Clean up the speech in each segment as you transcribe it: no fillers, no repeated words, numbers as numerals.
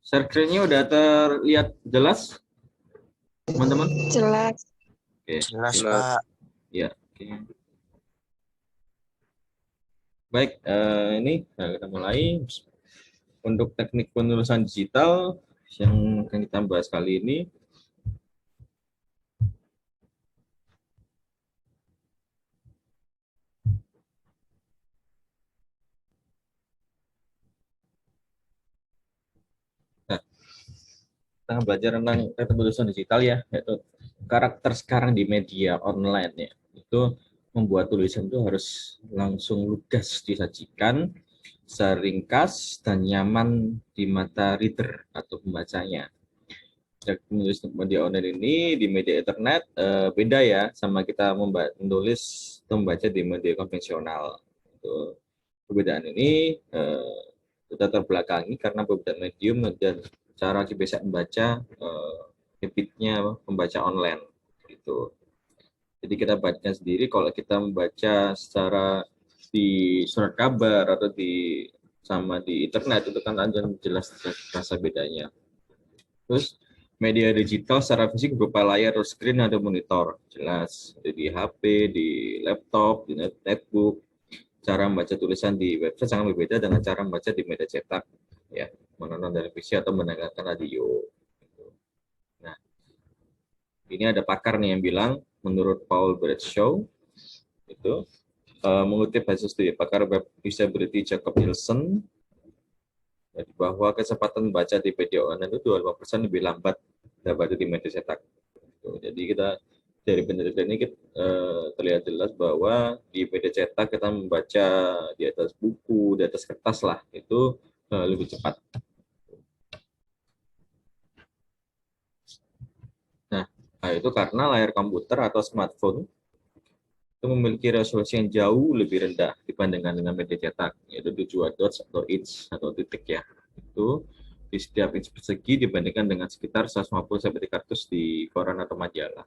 Share screen-nya udah terlihat jelas, teman-teman? Jelas. Oke, Jelas, siap. Pak. Ya, oke. Baik, ini kita mulai. Untuk teknik penulisan digital yang akan kita bahas kali ini, nah, kita akan belajar tentang teknik penulisan digital ya, yaitu karakter sekarang di media online ya. Itu membuat tulisan itu harus langsung lugas disajikan, seringkas dan nyaman di mata reader atau pembacanya. Menulis media online ini di media internet beda ya sama kita menulis atau membaca di media konvensional. Itu, perbedaan ini kita terbelakangi karena perbedaan medium dan cara biasa membaca habitnya membaca online gitu. Jadi kita baca sendiri kalau kita membaca secara di surat kabar atau di sama di internet itu kan ada jelas rasa bedanya. Terus media digital secara fisik berupa layar atau screen atau monitor jelas di HP, di laptop, di netbook. Cara membaca tulisan di website sangat berbeda dengan cara membaca di media cetak, ya, menonton televisi atau mendengarkan radio. Nah, ini ada pakar nih yang bilang, menurut Paul Bradshaw, itu mengutip hasil studi pakar web usability Jacob Nielsen, bahwa kecepatan baca di media online itu 25% lebih lambat daripada di media cetak. Jadi kita dari penelitian ini terlihat jelas bahwa di media cetak kita membaca di atas buku, di atas kertas lah, itu lebih cepat. Nah, itu karena layar komputer atau smartphone itu memiliki resolusi yang jauh lebih rendah dibandingkan dengan media cetak, yaitu 7 dots atau inch atau titik ya. Itu di setiap inch persegi dibandingkan dengan sekitar 150-300 di koran atau majalah.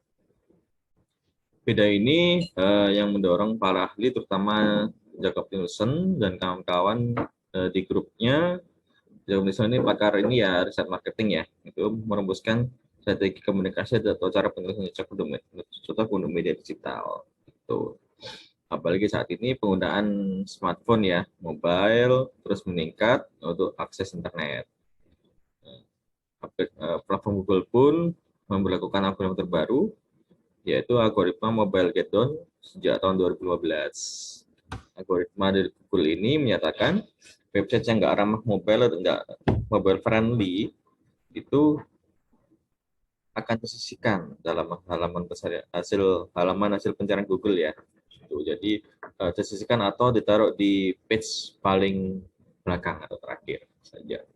Beda ini yang mendorong para ahli terutama Jacob Nielsen dan kawan-kawan di grupnya. Jacob Nielsen ini pakar ini ya riset marketing ya, itu merumuskan strategi komunikasi atau cara penulisan cocok untuk media digital. Itu apalagi saat ini penggunaan smartphone ya, mobile terus meningkat untuk akses internet. Platform Google pun memperlakukan algoritma terbaru, yaitu algoritma Mobile Get Done sejak tahun 2015. Algoritma dari Google ini menyatakan website yang nggak ramah mobile atau nggak mobile friendly itu akan tersisihkan dalam halaman hasil pencarian Google ya. Jadi tersisihkan atau ditaruh di page paling belakang atau terakhir saja.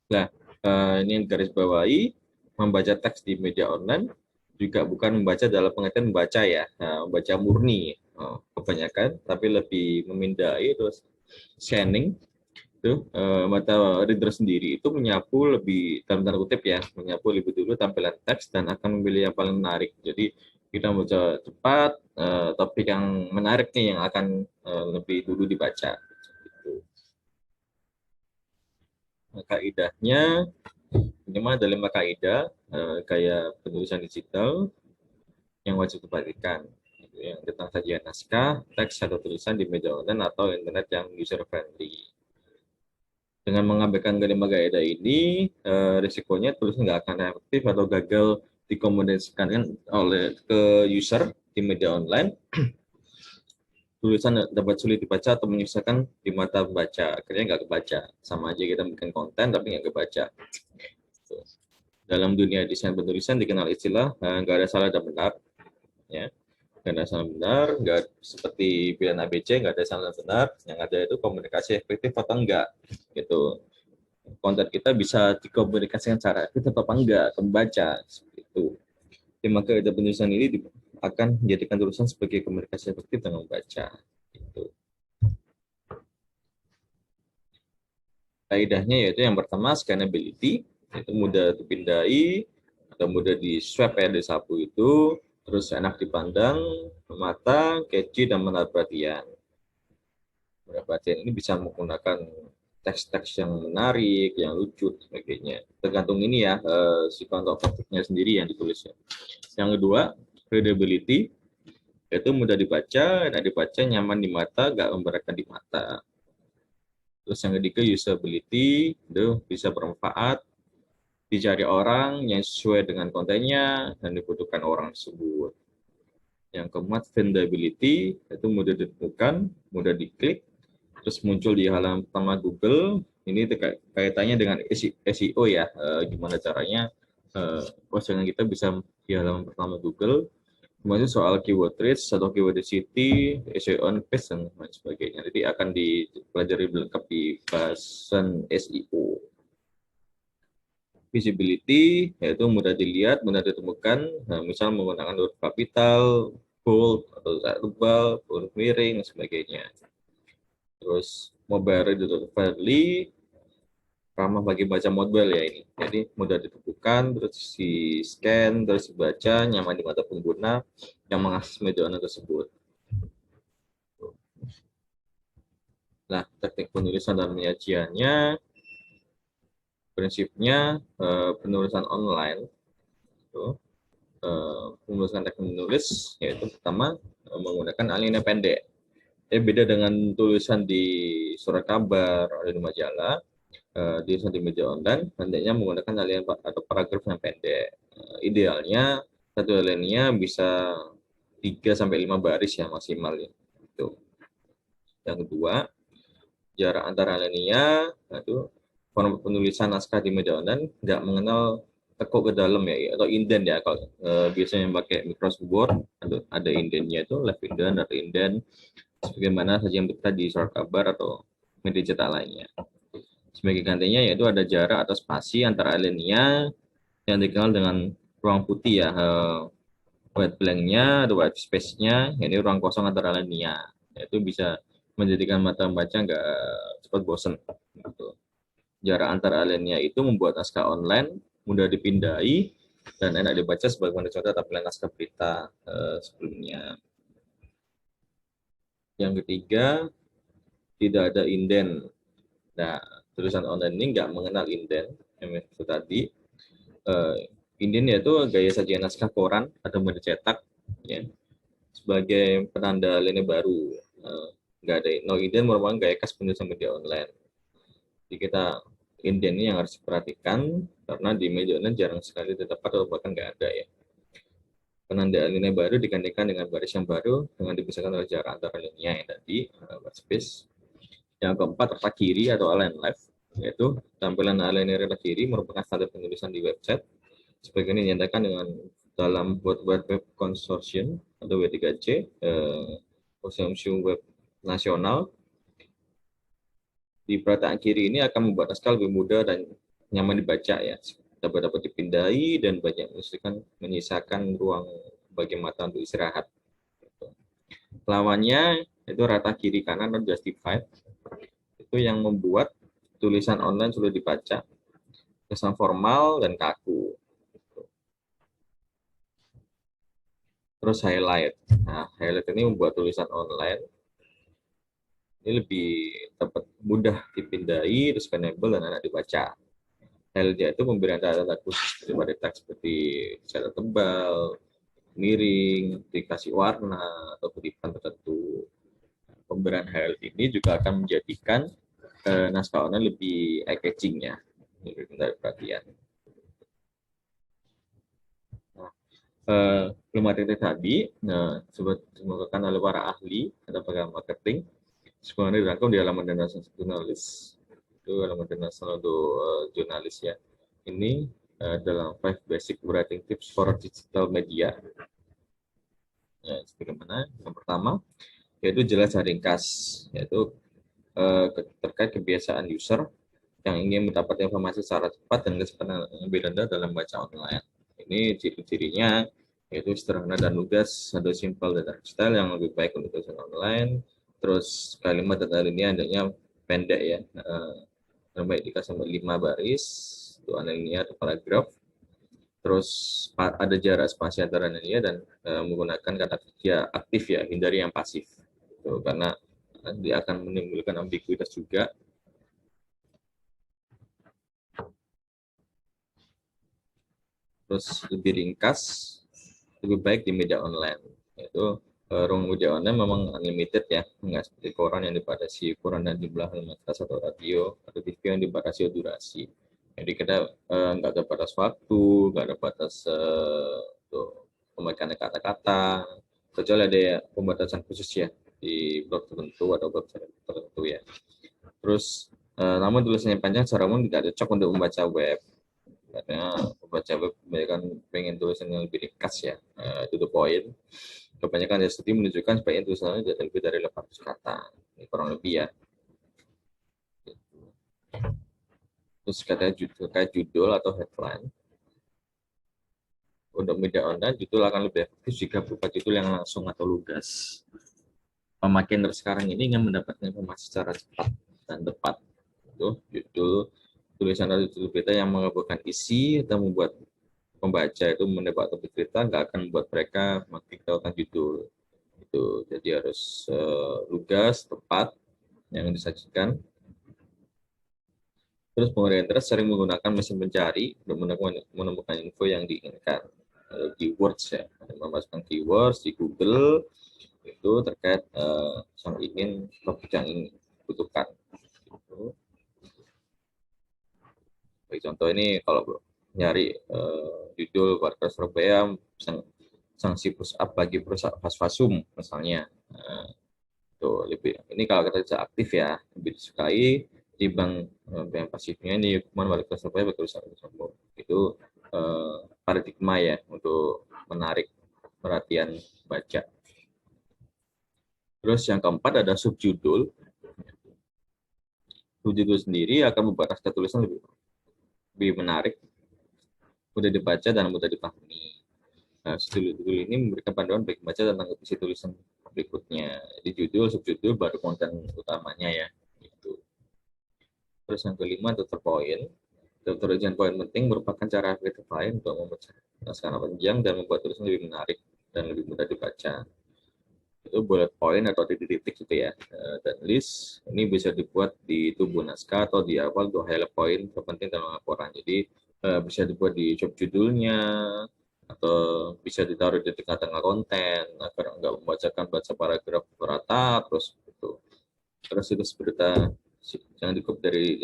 Nah, ini garis bawahi, membaca teks di media online juga bukan membaca dalam pengertian membaca ya, membaca murni kebanyakan, tapi lebih memindai terus scanning itu mata reader sendiri itu menyapu lebih dalam tanda kutip ya, menyapu lebih dulu tampilan teks dan akan memilih yang paling menarik. Jadi kita membaca cepat, topik yang menarik nih yang akan lebih dulu dibaca. Gitu. Nah, kaidahnya minimal ada 5 kaidah kayak penulisan digital yang wajib diperhatikan, yang tentang sajian naskah, teks atau tulisan di media online atau internet yang user friendly. Dengan mengabaikan kelima kaidah ini, risikonya tulisan nggak akan efektif atau gagal dikomunikasikan oleh ke user di media online. Tulisan dapat sulit dibaca atau menyusahkan di mata pembaca, akhirnya nggak kebaca. Sama aja kita bikin konten tapi nggak kebaca. Dalam dunia desain penulisan dikenal istilah nggak ada salah dan benar, ya. Nggak ada salah benar, nggak seperti pilihan ABC, nggak ada salah benar. Yang ada itu komunikasi efektif atau enggak, gitu. Konten kita bisa dikomunikasikan secara efektif apa enggak ke pembaca, seperti itu. Maka kaidah penulisan ini akan menjadikan tulisan sebagai komunikasi efektif dengan membaca. Gitu. Kaidahnya yaitu yang pertama scannability, itu mudah dipindai atau mudah di swab ya, disapu itu, terus enak dipandang mata, catchy dan menarik perhatian. Menarik perhatian ini bisa menggunakan teks-teks yang menarik, yang lucu, dan sebagainya. Tergantung ini ya, si content topiknya sendiri yang ditulisnya. Yang kedua, readability, yaitu mudah dibaca, enak dibaca, nyaman di mata, gak memberatkan di mata. Terus yang ketiga, usability, itu bisa bermanfaat, dicari orang yang sesuai dengan kontennya, dan dibutuhkan orang tersebut. Yang keempat, findability, itu mudah ditemukan, mudah diklik, terus muncul di halaman pertama Google. Ini kaitannya dengan SEO ya, gimana caranya postingan kita bisa di halaman pertama Google. Kemudian soal keyword reach atau keyword city, SEO on page dan lain sebagainya. Jadi akan dipelajari lengkap di bahasan SEO. Visibility yaitu mudah dilihat, mudah ditemukan, nah, misal menggunakan huruf kapital, bold atau tebal, huruf miring dan sebagainya. Terus mobile reader friendly, ramah bagi baca mobile ya ini. Jadi mudah ditemukan, terus di scan, terus dibaca, nyaman di mata pengguna yang mengakses media online tersebut. Nah, teknik penulisan dan penyajiannya, prinsipnya penulisan online itu menuliskan teknik menulis yaitu pertama menggunakan alinea pendek. Beda dengan tulisan di surat kabar atau di majalah, tulisan di media online pendeknya menggunakan alinea atau paragraf yang pendek. Idealnya satu alinea bisa 3 sampai 5 baris ya maksimal ya. Itu. Yang kedua, jarak antara alinea itu format penulisan naskah di media online nggak mengenal tekuk ke dalam ya atau indent ya kalau biasanya pakai Microsoft Word ada indennya itu left indent atau indent sebagaimana saja yang kita di surat kabar atau media cetak lainnya. Sebagai gantinya yaitu ada jarak atau spasi antara alinea yang dikenal dengan ruang putih ya, white blank-nya atau white space-nya, ini ruang kosong antara alinea. Itu bisa menjadikan mata membaca nggak cepat bosan. Gitu. Jarak antara alinea itu membuat naskah online mudah dipindai dan enak dibaca sebagaimana contoh tampilan naskah berita sebelumnya. Yang ketiga, tidak ada indent. Nah, tulisan online ini nggak mengenal indent, yang itu tadi. Indent yaitu gaya sajian naskah koran atau media cetak, ya, sebagai penanda alinea baru. Nggak ada no indent merupakan gaya khas penulisan media online. Jadi kita indent ini yang harus diperhatikan karena di media online jarang sekali terdapat atau bahkan nggak ada ya. Penanda alinea baru digantikan dengan baris yang baru dengan dipisahkan oleh jarak antara alinea yang tadi, space. Yang keempat, retak kiri atau align left, yaitu tampilan alinea retak kiri merupakan standar penulisan di website. Sebagian ini dinyatakan dengan dalam World Wide Web Consortium atau W3C, konsorsium web nasional. Di perletak kiri ini akan membuat naskah lebih mudah dan nyaman dibaca ya, dapat dipindai dan banyak menyisakan ruang bagi mata untuk istirahat. Lawannya itu rata kiri kanan atau justified, itu yang membuat tulisan online sulit dibaca, kesan formal dan kaku. Terus highlight. Nah, highlight ini membuat tulisan online ini lebih dapat mudah dipindai, terus scannable dan enak dibaca. Highlight itu pemberian tanda khusus daripada teks seperti cara tebal, miring, dikasih warna atau kutipan tertentu. Pemberian highlight ini juga akan menjadikan naskah online lebih eye-catching ya, lebih menarik perhatian. Materi tadi dikemukakan oleh para ahli atau pakar marketing sebenarnya dirangkum di halaman dasar jurnalis, itu halaman dasar untuk jurnalis ya. Ini dalam 5 basic writing tips for digital media. Ya, sebagaimana yang pertama yaitu jelas dan ringkas, yaitu terkait kebiasaan user yang ingin mendapat informasi secara cepat dan kecepatan yang lebih rendah dalam baca online. Ini ciri-cirinya yaitu sederhana dan lugas, ada simple dan style yang lebih baik untuk tulisan online. Terus kalimat dan alinea hendaknya pendek ya, terbaik dikasih sampai 5 baris untuk alinea atau paragraf. Terus ada jarak spasi antara alinea dan menggunakan kata kerja aktif ya, hindari yang pasif. Karena dia akan menimbulkan ambiguitas juga. terus lebih ringkas, lebih baik di media online. Yaitu ruang media online memang unlimited ya, nggak seperti koran yang dibatasi ukuran dan jumlah halaman kertas atau radio, atau TV yang dibatasi durasi. Jadi kita nggak ada batas waktu, nggak ada batas untuk pemakaian kata-kata, kecuali ada ya, pembatasan khusus ya di blog tertentu atau website tertentu ya. Terus namun tulisannya panjang secara umum tidak cocok untuk membaca web, karena membaca web kebanyakan pengen tulisan yang lebih ringkas ya, itu the point. Kebanyakan dari studi menunjukkan sebaiknya tulisannya tidak lebih dari 800 kata, ini kurang lebih ya. Terus kayak judul atau headline, untuk media online judul akan lebih efektif jika berupa judul yang langsung atau lugas. Pemakaian sekarang ini ingin mendapatkan informasi secara cepat dan tepat. Itu judul, tulisan atau judul berita yang mengaburkan isi atau membuat pembaca itu menebak topik cerita, nggak akan membuat mereka makin tahu tentang judul itu. Jadi harus lugas, tepat yang disajikan. Terus pengguna internet sering menggunakan mesin pencari untuk menemukan info yang diinginkan. Keywords ya, memasukkan keywords di Google itu terkait yang ingin topik yang ingin butuhkan. Gitu. Baik, contoh ini kalau nyari judul warga Surabaya sanksi push up bagi perusahaan Fasfasum misalnya. Tuh, lebih ini kalau kita bisa aktif ya, lebih disukai di bank yang pasifnya ini hukuman wali kota Surabaya bagi perusahaan tersebut. Itu paradigma ya untuk menarik perhatian baca. Terus yang keempat ada subjudul. Subjudul sendiri akan membuat naskah tulisan lebih menarik, mudah dibaca dan mudah dipahami. Nah, judul ini memberikan panduan bagi baca tentang isi tulisan berikutnya. Jadi judul, subjudul, baru konten utamanya ya. Gitu. Terus yang kelima, daftar poin. Daftar ujian poin penting merupakan cara efektif lain untuk memecah naskah panjang dan membuat tulisan lebih menarik dan lebih mudah dibaca. Itu bullet point atau titik-titik gitu ya. Dan list ini bisa dibuat di tubuh naskah atau di awal untuk highlight point terpenting dalam laporan. Jadi bisa dibuat di job judulnya, atau bisa ditaruh di tengah-tengah konten agar nggak baca paragraf berata terus itu. Terus itu berita yang dari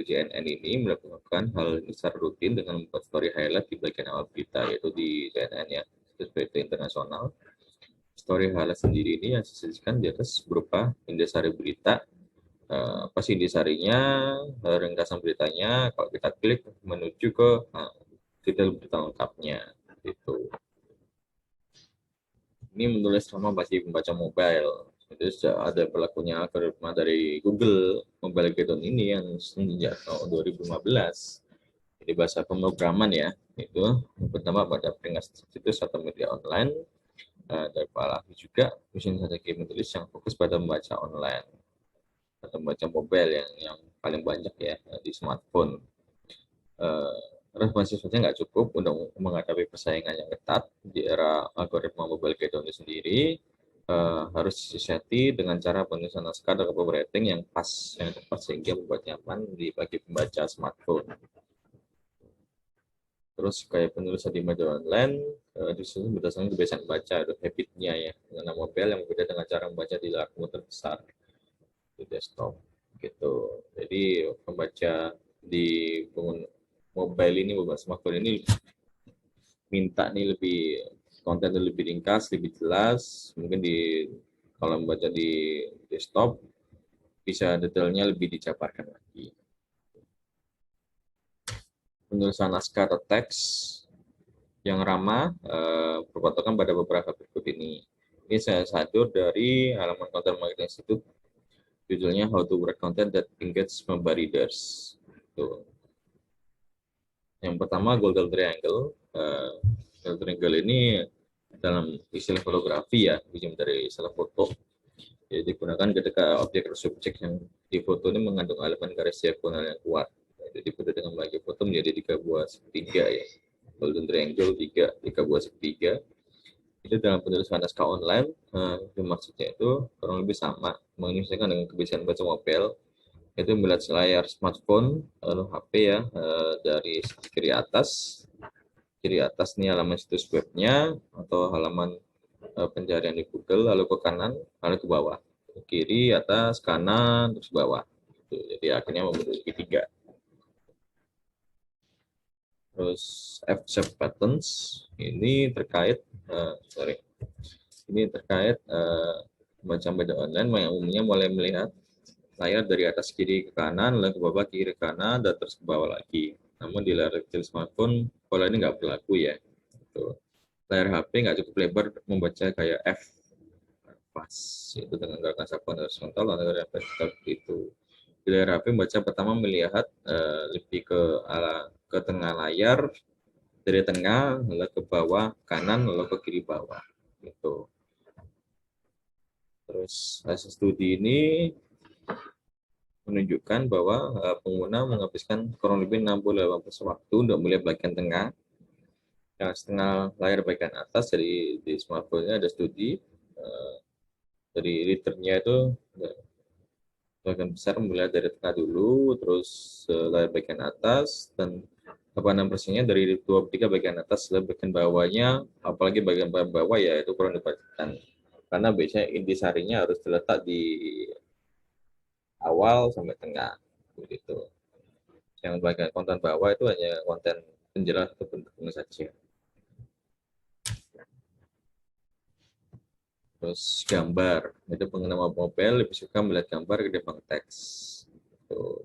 JNN ini melakukan hal ini secara rutin dengan membuat story highlight di bagian awal berita, yaitu di JNN ya, berita internasional. Story highlight sendiri ini yang disajikan di atas berupa intisari berita. Apa sih intisarinya, ringkasan beritanya, kalau kita klik menuju ke detail berita lengkapnya gitu. Ini menulis sama bagi pembaca mobile. Itu ada berlakunya algoritma dari Google Mobile Gathon ini yang sejak tahun 2015. Jadi bahasa pemrograman ya, itu yang pertama pada peringkat situs atau media online, dari Pak Lafi juga mesin strategi menulis yang fokus pada membaca online atau membaca mobile yang paling banyak ya di smartphone. Responsif saja nggak cukup untuk menghadapi persaingan yang ketat di era algoritma mobile Gathon itu sendiri. Harus disisati dengan cara penulisan naskah dan copywriting yang pas, yang tepat sehingga membuat nyaman bagi pembaca smartphone. Terus kayak penulisan di media online disusun berdasarkan kebiasaan baca atau habitnya ya, dengan mobile yang berbeda dengan cara membaca di layar komputer besar di desktop gitu. Jadi pembaca di mobile ini, mobile smartphone ini minta nih lebih konten lebih ringkas, lebih jelas. Mungkin kalau membaca di desktop bisa detailnya lebih dijabarkan lagi. Penulisan naskah atau teks yang ramah berpatokan pada beberapa berikut ini. Ini saya sadur dari halaman Content Marketing Institute, judulnya How to Write Content That Engage Mobile Readers. Tuh. Yang pertama Golden Triangle. Golden Triangle ini dalam istilah fotografi ya, ujung dari istilah foto. Jadi digunakan ketika objek atau subjek yang di foto ini mengandung elemen garis diagonal yang kuat. Jadi foto dengan bagi foto menjadi 3 buah segitiga ya. Golden Triangle 3 buah segitiga. Itu dalam penulisan naskah online, maksudnya itu kurang lebih sama, menyesuaikan dengan kebiasaan baca mobile, itu melihat layar smartphone lalu HP ya, dari kiri atas kiri atas ini halaman situs webnya atau halaman pencarian di Google, lalu ke kanan, lalu ke bawah, ke kiri, atas, kanan, terus bawah. Jadi akhirnya membentuk segitiga. Terus F-shape patterns ini terkait, ini terkait macam beda online yang umumnya mulai melihat layar dari atas kiri ke kanan, lalu ke bawah kiri ke kanan, dan terus ke bawah lagi. Namun di layar kecil smartphone, pola ini nggak berlaku ya. Layar HP nggak cukup lebar membaca kayak F pas itu dengan gerakan sakuan horizontal atau seperti itu. Di layar HP membaca pertama melihat lebih ke tengah layar, dari tengah lalu ke bawah kanan lalu ke kiri bawah gitu. Terus hasil studi ini menunjukkan bahwa pengguna menghabiskan kurang lebih 60-80% waktu untuk melihat bagian tengah, yang setengah layar bagian atas. Jadi di smartphone-nya ada studi dari readernya itu bagian besar melihat dari tengah dulu, terus layar bagian atas, dan 86%-nya dari 23 bagian atas, dan bagian bawahnya, apalagi bagian bawah ya itu kurang diperhatikan. Karena biasanya intisarinya harus terletak di awal sampai tengah, begitu. Yang bagian konten bawah itu hanya konten penjelas atau bentuknya saja. Terus gambar, itu pengguna mobile lebih suka melihat gambar ketimbang teks.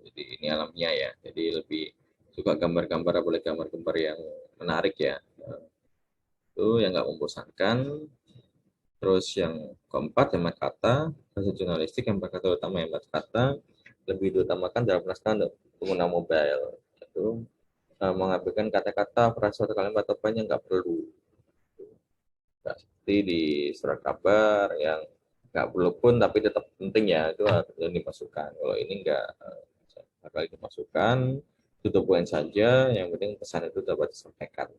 Jadi ini alamnya ya, jadi lebih suka gambar-gambar, apalagi gambar-gambar yang menarik ya. Itu yang nggak membosankan. Terus yang keempat, hemat kata. Bahasa jurnalistik yang berkata utama hemat kata lebih diutamakan dalam naskah untuk pengguna mobile. Itu mengambilkan kata-kata, frasa atau kalimat atau apa yang nggak perlu. Nggak seperti di surat kabar yang nggak perlu pun tapi tetap penting ya, itu harus dimasukkan. Kalau ini nggak bakal dimasukkan, tutup poin saja, yang penting pesan itu dapat disampaikan.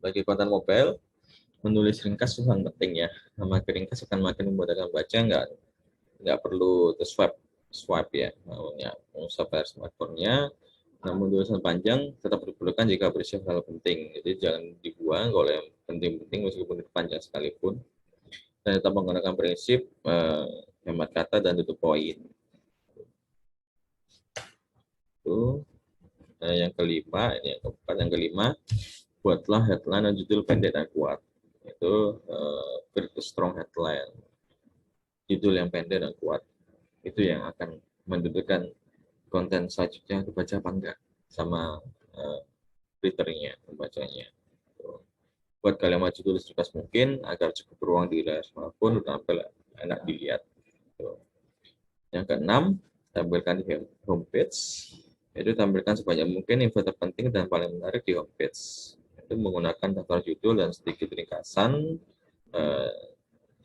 Bagi konten mobile, menulis ringkas itu sangat penting ya. Makin ringkas akan makin memudahkan baca, nggak perlu swipe swipe ya, namanya swipe smartphone-nya. Namun tulisan panjang tetap diperlukan jika berisi hal penting. Jadi jangan dibuang kalau yang penting-penting meskipun itu panjang sekalipun. Dan tetap menggunakan prinsip hemat kata dan tutup poin. Itu yang kelima, ini yang keempat, yang kelima, buatlah headline dan judul pendek dan kuat. Itu create strong headline, judul yang pendek dan kuat. Itu yang akan menentukan konten selanjutnya dibaca apa enggak sama readernya, pembacanya. Buat kalimat judul sejelas mungkin agar cukup ruang di layar smartphone untuk tampil enak dilihat. Yang keenam, tampilkan di homepage. Itu tampilkan sebanyak mungkin info terpenting dan paling menarik di homepage. Itu menggunakan daftar judul dan sedikit ringkasan.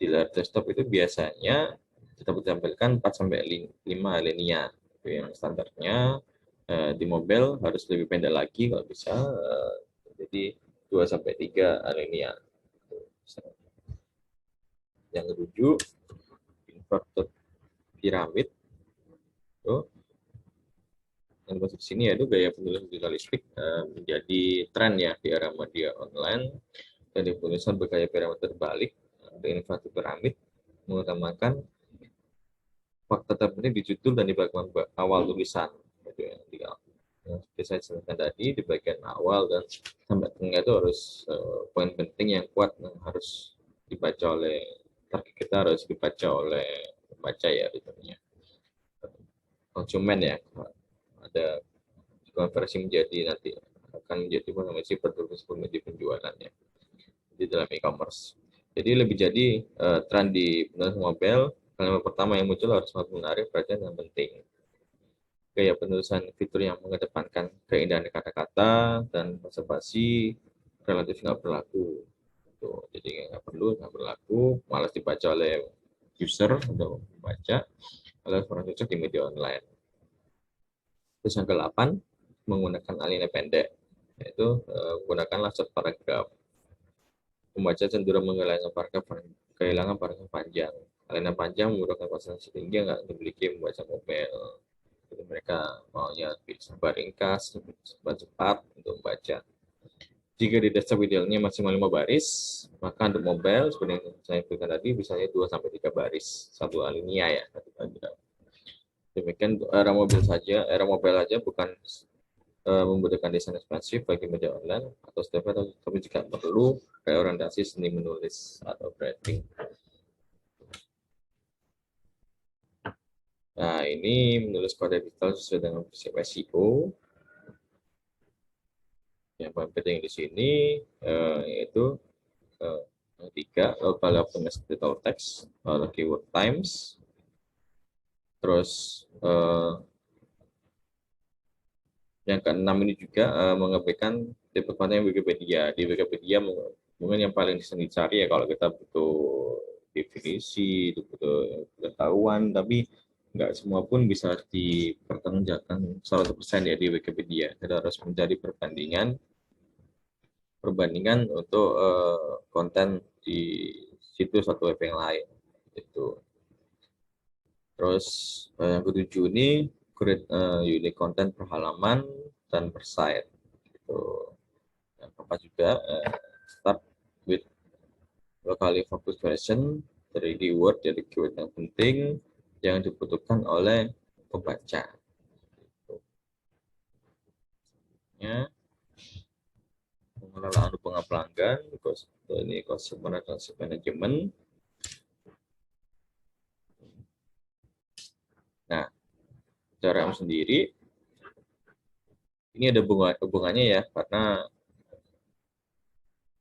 Di layar desktop itu biasanya kita tampilkan 4-5 alinea. Itu yang standarnya. Di mobile harus lebih pendek lagi kalau bisa. Jadi 2-3 alinea. Yang ketujuh, inverted piramid. Tuh, yang dimaksud di sini yaitu gaya penulis jurnalistik menjadi tren ya di era media online. Jadi penulisan bergaya piramid terbalik atau inverted piramid mengutamakan fakta terpenting di judul dan di bagian awal tulisan. Gitu ya. Seperti saya sebutkan tadi, di bagian awal dan sampai tengah itu harus poin penting yang kuat yang harus dibaca oleh target kita, harus dibaca oleh pembaca ya, tentunya konsumen ya. Ada konversi menjadi nanti akan menjadi potensi menjadi penjualannya di dalam e-commerce. Jadi lebih jadi tren di penulisan mobile, kalimat pertama yang muncul harus sangat menarik, perhatian dan penting. Gaya penulisan fitur yang mengedepankan keindahan kata-kata dan basa-basi relatif nggak berlaku. Tuh, jadi nggak perlu, nggak berlaku, malas dibaca oleh user untuk membaca, oleh orang cocok di media online. Terus yang ke-8, menggunakan alinea pendek, yaitu menggunakanlah short paragraph. Pembaca cenderung kehilangan paragraf panjang. Alinea panjang menggunakan konsentrasi tinggi nggak dimiliki membaca mobile. Jadi mereka maunya serba ringkas, serba cepat untuk membaca. Jika di desktop idealnya maksimal 5 baris, maka untuk mobile seperti yang saya berikan tadi misalnya 2 sampai 3 baris, satu alinea ya. Demikian untuk era mobile saja bukan membutuhkan desain ekspansif bagi media online atau step, tapi jika perlu reorientasi seni menulis atau writing. Nah, ini menulis kode digital sesuai dengan prinsip SEO. Yang paling penting di sini yaitu yang tiga, local optimized digital text, keyword times, terus yang keenam ini juga mengabaikan tipe konten Wikipedia. Di Wikipedia mungkin yang paling sering dicari ya kalau kita butuh definisi, butuh pengetahuan, tapi nggak semua pun bisa dipertanggungjawabkan 100% ya di Wikipedia. Kita harus mencari perbandingan untuk konten di situs atau web yang lain. Itu. Terus yang ketujuh ini create unique content per halaman dan per site. Gitu. Yang keempat juga start with locally focused version dari keyword, dari keyword yang penting yang dibutuhkan oleh pembaca. Gitu. Ya, pengelolaan hubungan pelanggan, ini customer management. Nah, CRM sendiri ini ada hubungannya ya, karena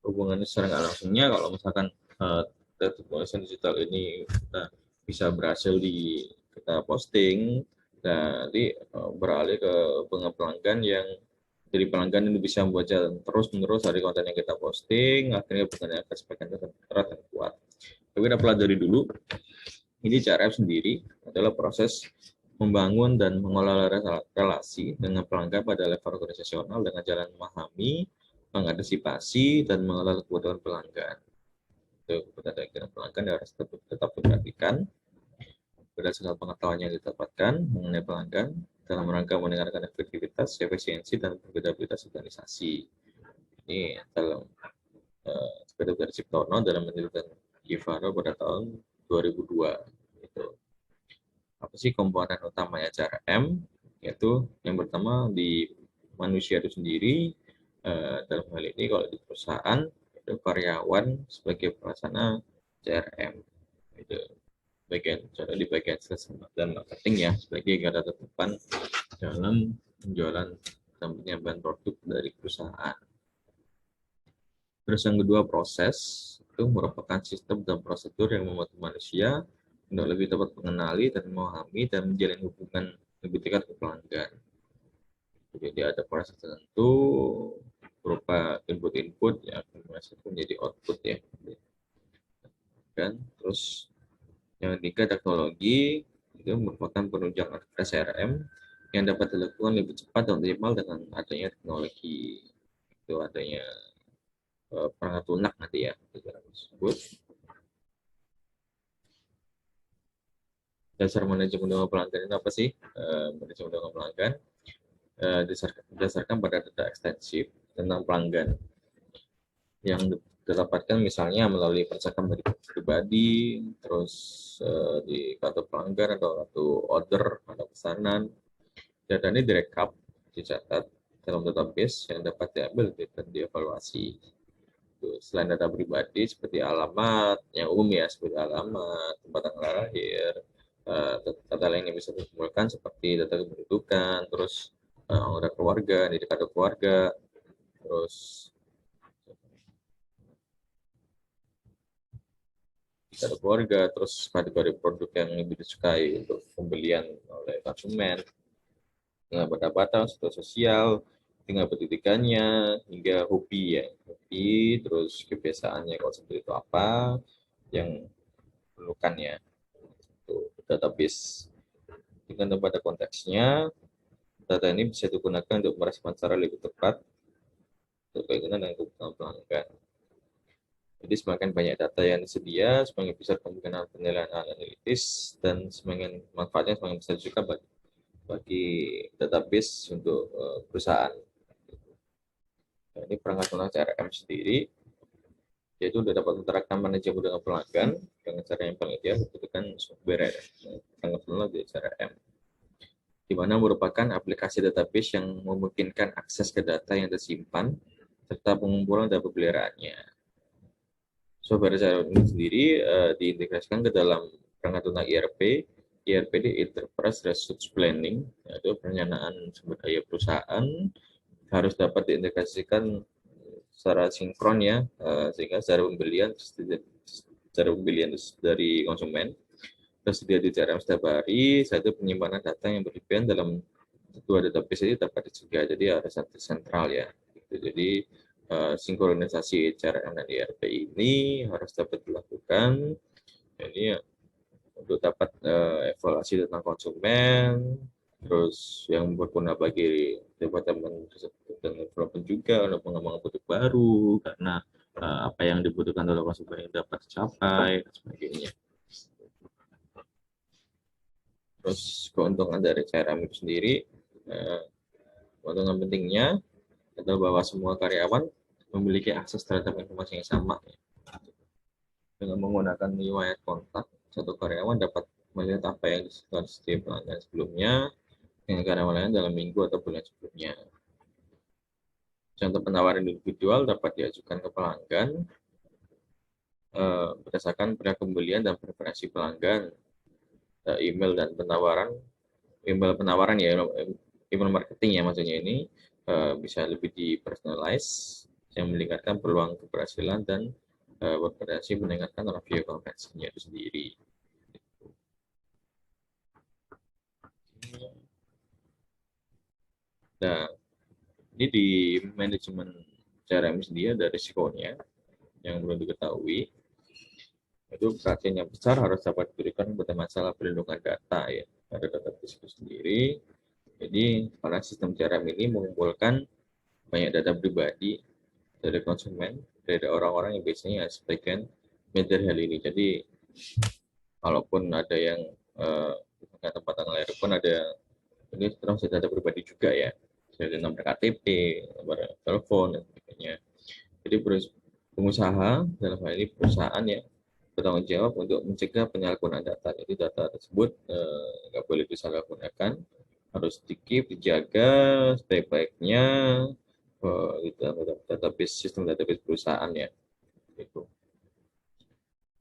hubungannya secara nggak langsungnya kalau misalkan tulisan digital ini kita bisa berhasil kita posting, jadi beralih ke pelanggan yang dari pelanggan ini bisa membaca terus menerus dari konten yang kita posting, akhirnya bukannya akan semakin erat dan kuat. Tapi kita pelajari dulu, ini CRM sendiri adalah proses membangun dan mengelola relasi dengan pelanggan pada level organisasional dengan jalan memahami, mengantisipasi, dan mengelola kebutuhan pelanggan. Kebutuhan pelanggan harus tetap diperhatikan berdasarkan pengetahuan yang didapatkan mengenai pelanggan dalam rangka meningkatkan efektivitas, efisiensi, dan profitabilitas organisasi. Ini dalam seperti dari Ciptono dalam penelitian Givaro pada tahun 2002. Itu apa sih komponen utamanya CRM? Yaitu yang pertama di manusia itu sendiri, dalam hal ini kalau di perusahaan itu karyawan sebagai pelaksana CRM. Itu di bagian sales dan marketing ya sebagai garda terdepan dalam penjualan dan penyampaian produk dari perusahaan. Terus yang kedua, proses itu merupakan sistem dan prosedur yang membantu manusia untuk lebih dapat mengenali dan memahami dan menjalin hubungan lebih dekat ke pelanggan. Jadi ada proses tertentu berupa input-input yang menjadi output ya. Dan terus yang ketiga, teknologi itu merupakan penunjang SRM yang dapat dilakukan lebih cepat dan optimal dengan adanya teknologi. Itu adanya perangkat lunak nanti ya tersebut. Dasar manajemen dengan pelanggan itu apa sih? Manajemen dengan pelanggan berdasarkan pada data ekstensif tentang pelanggan yang didapatkan misalnya melalui percakapan dari pribadi, terus di kartu pelanggan atau kartu order atau pesanan. Data ini direkap, dicatat dalam database yang dapat diambil dan dievaluasi. Selain data pribadi seperti alamat yang umum ya, seperti alamat, tempat tanggal lahir, data lain yang bisa dikumpulkan seperti data kependudukan, terus anggota keluarga, di kartu keluarga, terus kartu keluarga, terus kategori produk yang lebih disukai untuk pembelian oleh konsumen, dengan bata-bata, sosial, tinggal pendidikannya, hingga hobi ya, hobi, terus kebiasaannya kalau seperti itu apa yang perlukannya. Itu database dengan pada konteksnya, data ini bisa digunakan untuk merespon secara lebih tepat terkait dengan kebutuhan pelanggan. Jadi semakin banyak data yang tersedia, semakin besar kemungkinan penilaian analitis dan semakin manfaatnya semakin besar juga bagi database untuk perusahaan. Nah, ini perangkat lunak CRM sendiri, yaitu sudah dapat menerapkan manajemen dengan pelanggan dengan cara yang paling ideal membutuhkan software perangkat lunak di CRM, di mana merupakan aplikasi database yang memungkinkan akses ke data yang tersimpan serta pengumpulan dan pemeliharaannya. Software CRM ini sendiri diintegrasikan ke dalam perangkat lunak ERP. ERP di Enterprise Resource Planning, yaitu perencanaan sumber daya perusahaan, harus dapat diintegrasikan secara sinkron ya, sehingga secara pembelian dari konsumen tersedia di CRM setiap hari. Satu, penyimpanan data yang berlebihan dalam dua database ini dapat dicegah, jadi harus satu sentral ya. Jadi sinkronisasi CRM dan ERP ini harus dapat dilakukan. Ini untuk dapat evaluasi tentang konsumen, terus yang berguna bagi departemen dan development juga untuk pengembangan produk baru, karena apa yang dibutuhkan oleh konsumen dapat tercapai dan sebagainya. Terus keuntungan dari CRM itu sendiri, keuntungan pentingnya adalah bahwa semua karyawan memiliki akses terhadap informasi yang sama. Dengan menggunakan riwayat kontak, satu karyawan dapat melihat apa yang disetor setiap pelanggan sebelumnya dengan karyawan lain dalam minggu atau bulan sebelumnya. Contoh penawaran individual dapat diajukan ke pelanggan berdasarkan periode pembelian dan preferensi pelanggan. Email dan penawaran ya, email marketing ya maksudnya ini bisa lebih dipersonalize yang meningkatkan peluang keberhasilan dan berpotensi meningkatkan review konversinya itu sendiri. Nah, ini di manajemen CRM sendiri ada risikonya yang perlu diketahui. Itu perhatian yang besar harus dapat diberikan pada masalah perlindungan data ya pada database itu sendiri. Jadi karena sistem CRM ini mengumpulkan banyak data pribadi dari konsumen, dari orang-orang yang biasanya sebagian dari hal ini. Jadi kalaupun ada yang tempat tanggal lahir pun ada, ini terus data pribadi juga ya, seperti nomor KTP, nomor telepon dan sebagainya. Jadi pengusaha dalam hal ini perusahaan ya bertanggung jawab untuk mencegah penyalahgunaan data. Jadi data tersebut nggak boleh disalahgunakan, harus dijaga sebaik-baiknya di database, sistem database perusahaan ya. Itu.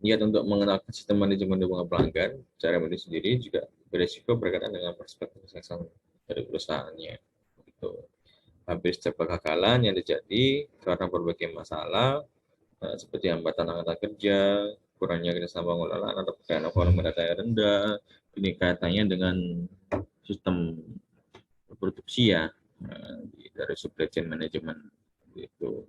Niat untuk mengenalkan sistem manajemen hubungan pelanggan, cara ini sendiri juga berisiko berkaitan dengan perspektif kesuksesan dari perusahaannya. Itu. Hampir setiap kegagalan yang terjadi karena berbagai masalah, seperti hambatan angkatan kerja, kurangnya kerjasama pengelolaan atau pekerjaan volume data yang rendah, ini kaitannya dengan sistem produksi ya, dari supply chain management itu.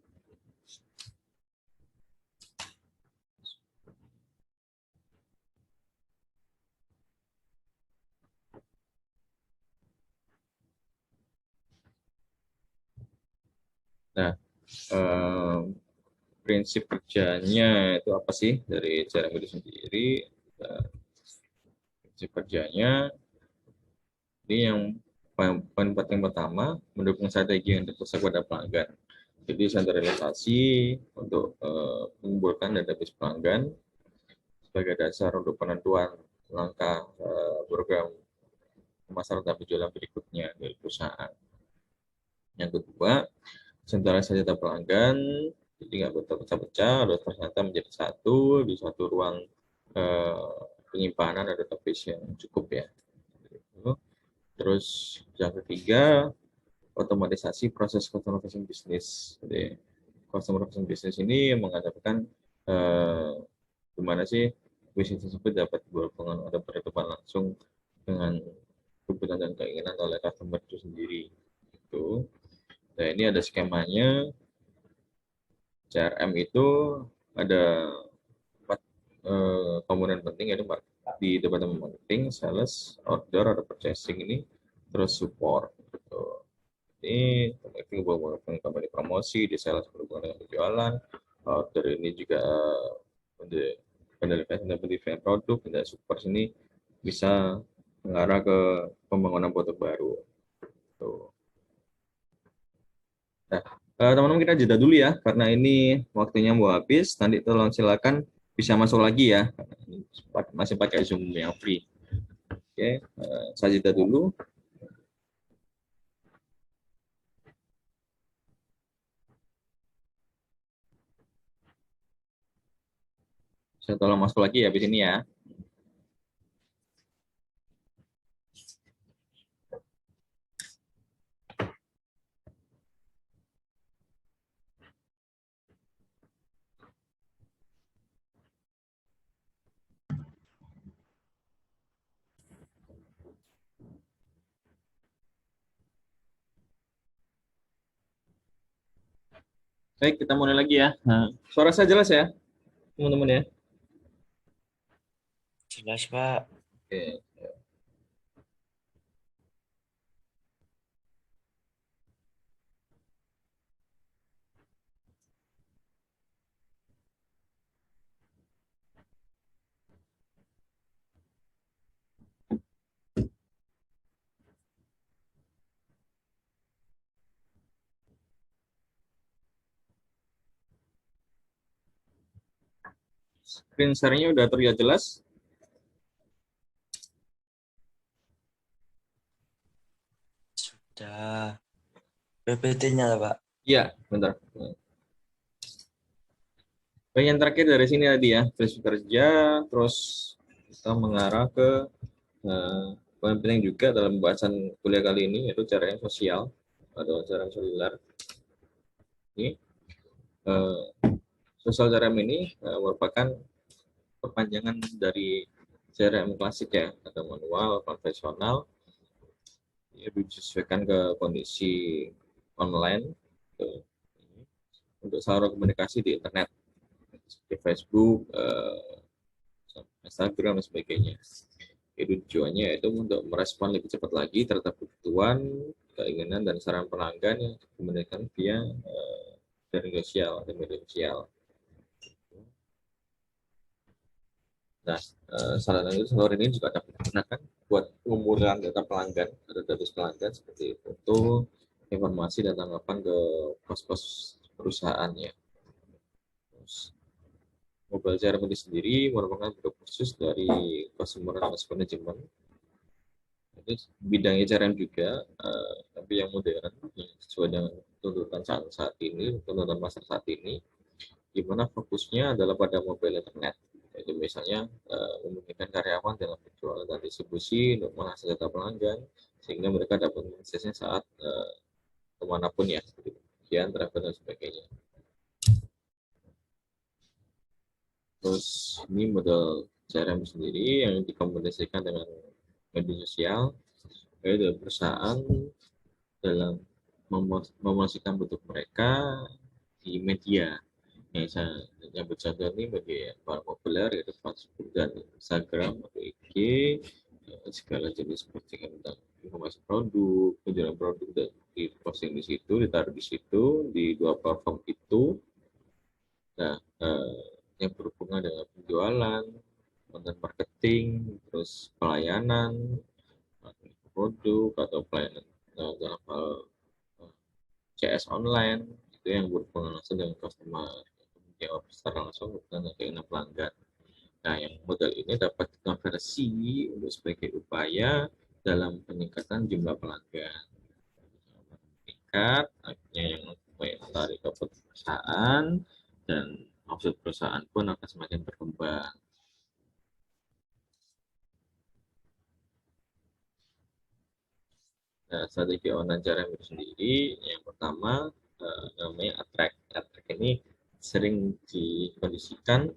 Nah, prinsip kerjanya itu apa sih dari CRM itu sendiri? Prinsip kerjanya ini yang poin penting pertama, mendukung strategi yang terpusat pada pelanggan. Jadi sentralisasi untuk mengumpulkan database pelanggan sebagai dasar untuk penentuan langkah program pemasaran dan penjualan berikutnya dari perusahaan. Yang kedua, sentralisasi data pelanggan, jadi nggak berpecah-pecah, harus ternyata menjadi satu di suatu ruang penyimpanan database yang cukup ya. Terus yang ketiga, otomatisasi proses customer facing business. Jadi customer facing business ini mengadakan gimana sih bisnis tersebut dapat berhubungan atau berhubungan langsung dengan kebutuhan dan keinginan oleh customer itu sendiri. Itu. Nah ini ada skemanya. CRM itu ada 4 komponen penting, yaitu di departemen marketing, sales, order, atau purchasing ini, terus support. Gitu. Ini marketing berhubungan dengan company promosi, di sales berhubungan dengan penjualan, order ini juga pendidikan dan pendidikan produk, dan support ini bisa mengarah ke pembangunan produk baru. Tuh. Nah, teman-teman kita jeda dulu ya, karena ini waktunya mau habis. Nanti tolong silakan bisa masuk lagi ya. Masih pakai Zoom yang free. Oke, saya jeda dulu. Saya tolong masuk lagi ya di sini ya. Baik, kita mulai lagi ya. Nah, suara saya jelas ya, teman-teman ya. Jelas, Pak. Oke. Screen share-nya udah terlihat jelas? Sudah. PPT-nya lah, Pak. Iya, bentar. Bagian terakhir dari sini tadi ya, terus kerja, terus kita mengarah ke poin penting juga dalam pembahasan kuliah kali ini, yaitu cara yang sosial atau cara seluler. Ini eh, sosial CRM ini merupakan perpanjangan dari CRM klasik ya, atau manual, konvensional, ya, disesuaikan ke kondisi online untuk saluran komunikasi di internet, seperti Facebook, Instagram, dan sebagainya. Itu tujuannya itu untuk merespon lebih cepat lagi terhadap kebutuhan, keinginan, dan saran pelanggan yang dikomunikasikan via jaring sosial atau media sosial. Nah, saluran ini juga dapat digunakan buat pengumpulan data pelanggan atau database pelanggan seperti foto, informasi, dan tanggapan ke pos-pos perusahaannya. Terus, mobile CRM ini sendiri merupakan produk khusus dari Customer Relationship Management. Itu bidangnya CRM juga, tapi yang modern, yang sesuai dengan tuntutan saat ini, tuntutan pasar saat ini, di mana fokusnya adalah pada mobile internet. Jadi misalnya memungkinkan karyawan dalam penjualan dan distribusi untuk mengakses data pelanggan, sehingga mereka dapat mengaksesnya saat kemanapun ya, seperti bagian, travel, dan sebagainya. Terus ini model CRM sendiri yang dikombinasikan dengan media sosial, yaitu perusahaan dalam mempromosikan produk mereka di media yang bercontoh ini bagi yang paling populer yaitu Facebook dan Instagram atau IG, segala jenis postingan tentang informasi produk, penjualan produk, dan di posting di situ, ditaruh di situ di dua platform itu. Nah, yang berhubungan dengan penjualan, konten marketing, terus pelayanan, produk atau pelayanan dalam hal CS online, itu yang berhubungan langsung dengan customer, menjawab secara langsung dengan keinginan pelanggan. Nah, yang model ini dapat dikonversi untuk sebagai upaya dalam peningkatan jumlah pelanggan. Meningkat, akhirnya yang menarik ke perusahaan, dan maksud perusahaan pun akan semakin berkembang. Nah, strategi online CRM itu sendiri, yang pertama namanya attract. Attract ini sering dikondisikan,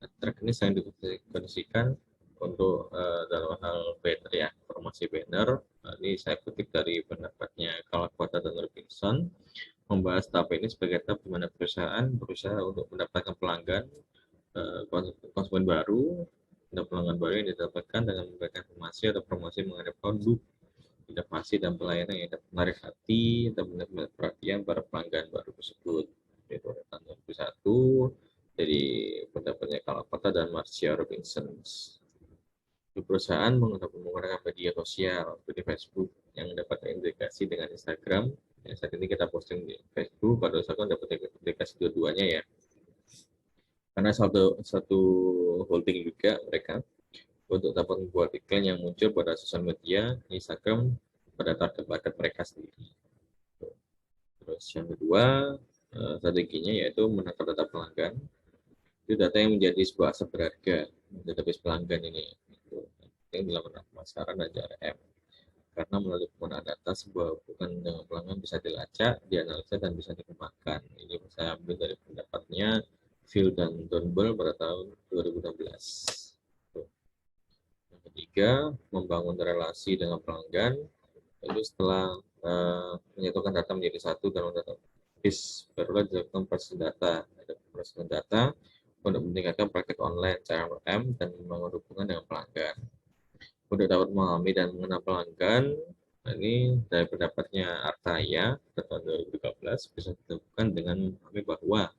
attract ini sering dikondisikan untuk dalam hal banner ya, promosi banner. Ini saya kutip dari pendapatnya Kalawata dan Robinson, membahas tahap ini sebagai tahap di mana perusahaan berusaha untuk mendapatkan pelanggan, konsumen baru, dan pelanggan baru yang didapatkan dengan memberikan informasi atau promosi mengenai produk, inovasi, dan pelayanan yang dapat menarik hati dan benar-benar perhatian para pelanggan baru tersebut. Itu tanda dari pendapatnya Kalapata dan Marcia Robinson. Di perusahaan menggunakan media sosial seperti Facebook yang dapat terintegrasi dengan Instagram. Ya, saat ini kita posting di Facebook, pada saat itu dapat integrasi dua-duanya ya. Karena satu holding juga mereka untuk dapat membuat iklan yang muncul pada sosial media Instagram pada target market mereka sendiri. Terus yang kedua strateginya yaitu menangkap data pelanggan. Itu data yang menjadi sebuah aset berharga database pelanggan ini. Yang dilakukan pemasaran dan CRM. Karena melalui penggunaan data sebuah hubungan dengan pelanggan bisa dilacak, dianalisa dan bisa dikembangkan. Ini saya ambil dari pendapatnya Phil dan Turnbull pada tahun 2016. Yang ketiga, membangun relasi dengan pelanggan. Lalu setelah menyatukan data menjadi satu dalam database, barulah dilakukan proses data. Ada proses data untuk meningkatkan praktek online CRM dan membangun hubungan dengan pelanggan. Untuk dapat memahami dan mengenal pelanggan, ini dari pendapatnya Artaya tahun 2013 bisa dilakukan dengan memahami bahwa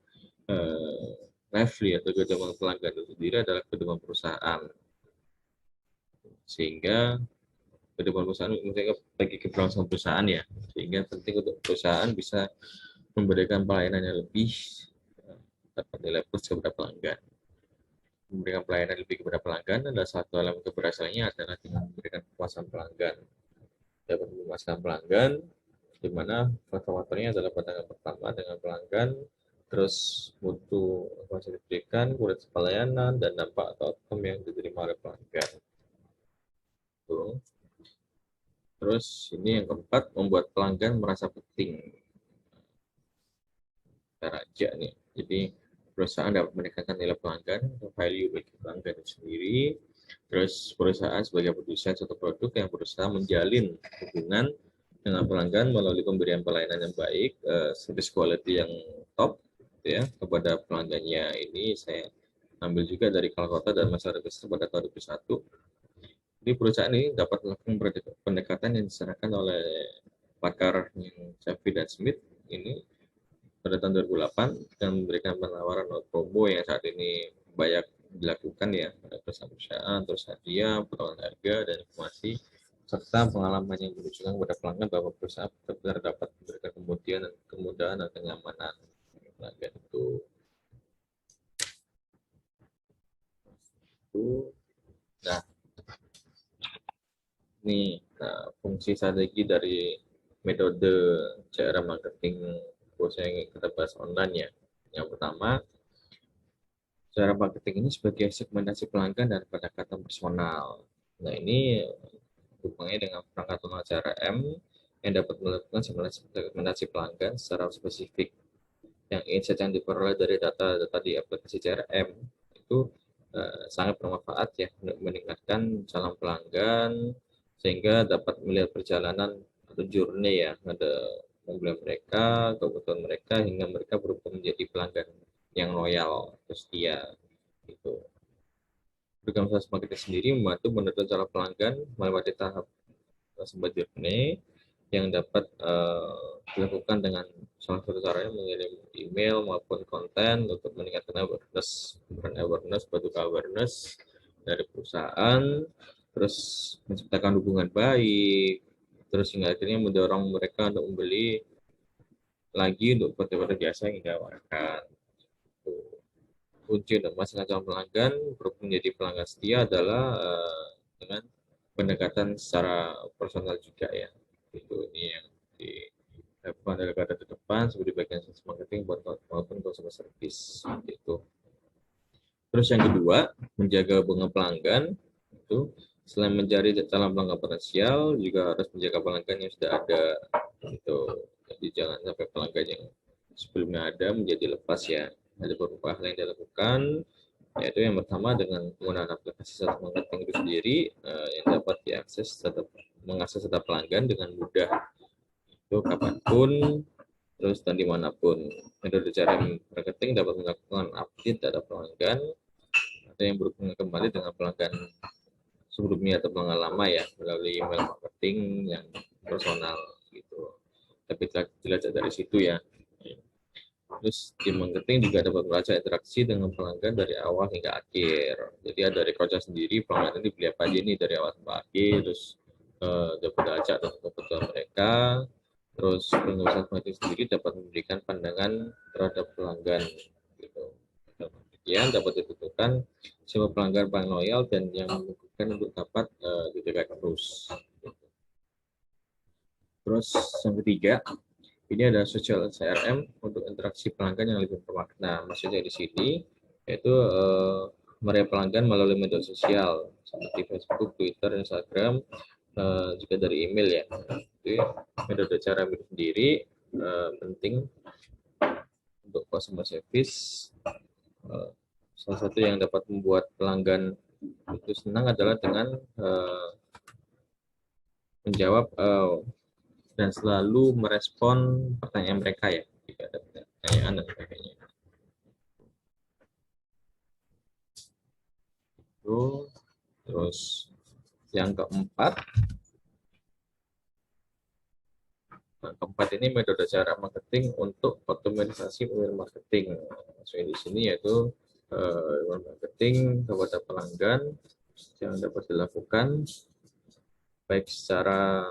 Lively atau kehidupan pelanggan itu sendiri adalah kehidupan perusahaan, sehingga kehidupan perusahaan mereka bagi keberlangsungan perusahaan ya, sehingga penting untuk perusahaan bisa memberikan pelayanan yang lebih dapat nilai plus kepada pelanggan. Memberikan pelayanan lebih kepada pelanggan adalah satu elemen keberhasilannya adalah dengan memberikan kepuasan pelanggan. Dapat memuaskan pelanggan, di mana faktor-faktornya adalah pandangan pertama dengan pelanggan, terus mutu yang diberikan, kualitas pelayanan, dan dampak atau outcome yang diterima oleh pelanggan. Terus ini yang keempat, membuat pelanggan merasa penting. Raja nih. Jadi perusahaan dapat meningkatkan nilai pelanggan, value bagi pelanggan itu sendiri. Terus perusahaan sebagai produsen suatu produk yang berusaha menjalin hubungan dengan pelanggan melalui pemberian pelayanan yang baik, service quality yang top, ya kepada pelanggannya. Ini saya ambil juga dari Calcutta dan masyarakat pada tahun 2001. Jadi perusahaan ini dapat melakukan pendekatan yang disarankan oleh pakar Xavier dan Smith ini pada tahun 2008 dan memberikan penawaran promo yang saat ini banyak dilakukan ya pada perusahaan-perusahaan, terus hadiah, potongan harga, dan informasi serta pengalaman yang menunjukkan kepada pelanggan bahwa perusahaan benar-benar dapat memberikan kemudahan dan kenyamanan pelanggan itu. Nah, ini fungsi strategi dari metode cara marketing yang kita bahas online ya. Yang pertama, cara marketing ini sebagai segmentasi pelanggan dan pendekatan personal. Nah, ini hubungannya dengan perangkat lunak CRM yang dapat melakukan segmentasi pelanggan secara spesifik. Yang insight yang diperoleh dari data di aplikasi CRM itu sangat bermanfaat ya untuk meningkatkan calon pelanggan sehingga dapat melihat perjalanan atau journey ya ada membeli mereka, kebutuhan mereka hingga mereka berubah menjadi pelanggan yang loyal, setia gitu. Program sales marketing sendiri membantu menentukan calon pelanggan melewati tahap sebuah journey yang dapat dilakukan dengan salah satu caranya mengirim email maupun konten untuk meningkatkan awareness, brand awareness, product awareness dari perusahaan, terus menciptakan hubungan baik, terus hingga akhirnya mendorong mereka untuk membeli lagi untuk produk-produk jasa yang ditawarkan. Kunci untuk masing calon pelanggan menjadi pelanggan setia adalah dengan pendekatan secara personal juga ya. Itu ini yang dilakukan dari kata di depan seperti bagian sales marketing maupun customer service itu. Terus yang kedua, menjaga hubungan pelanggan itu selain mencari calon pelanggan potensial juga harus menjaga pelanggan yang sudah ada itu. Jadi jangan sampai pelanggan yang sebelumnya ada menjadi lepas ya. Ada beberapa hal yang dilakukan, yaitu yang pertama dengan penggunaan aplikasi sales marketing itu sendiri yang dapat diakses mengakses data pelanggan dengan mudah itu kapanpun terus dan dimanapun. Metode cara marketing dapat melakukan update data pelanggan atau yang berhubungan kembali dengan pelanggan sebelumnya atau pelanggan lama ya melalui email marketing yang personal gitu. Tapi dilacak dari situ ya. Terus tim marketing juga dapat melacak interaksi dengan pelanggan dari awal hingga akhir. Jadi ada rekodnya sendiri, pelanggan ini beli apa aja nih dari awal sampai akhir, terus dapat melacak tentang kebutuhan mereka. Terus pengusaha marketing sendiri dapat memberikan pandangan terhadap pelanggan. Gitu. Kemudian dapat ditentukan siapa pelanggan paling loyal dan yang memungkinkan untuk dapat dijaga terus. Terus yang ketiga, ini ada social CRM untuk interaksi pelanggan yang lebih bermakna. Maksudnya di sini yaitu meraih pelanggan melalui media sosial seperti Facebook, Twitter, Instagram, juga dari email ya. Jadi metode cara sendiri penting untuk customer service. Salah satu yang dapat membuat pelanggan itu senang adalah dengan menjawab dan selalu merespon pertanyaan mereka ya jika ada pertanyaan dan sebagainya. Terus yang keempat ini metode cara marketing untuk optimalisasi email marketing. So, di sini yaitu email marketing kepada pelanggan yang dapat dilakukan baik secara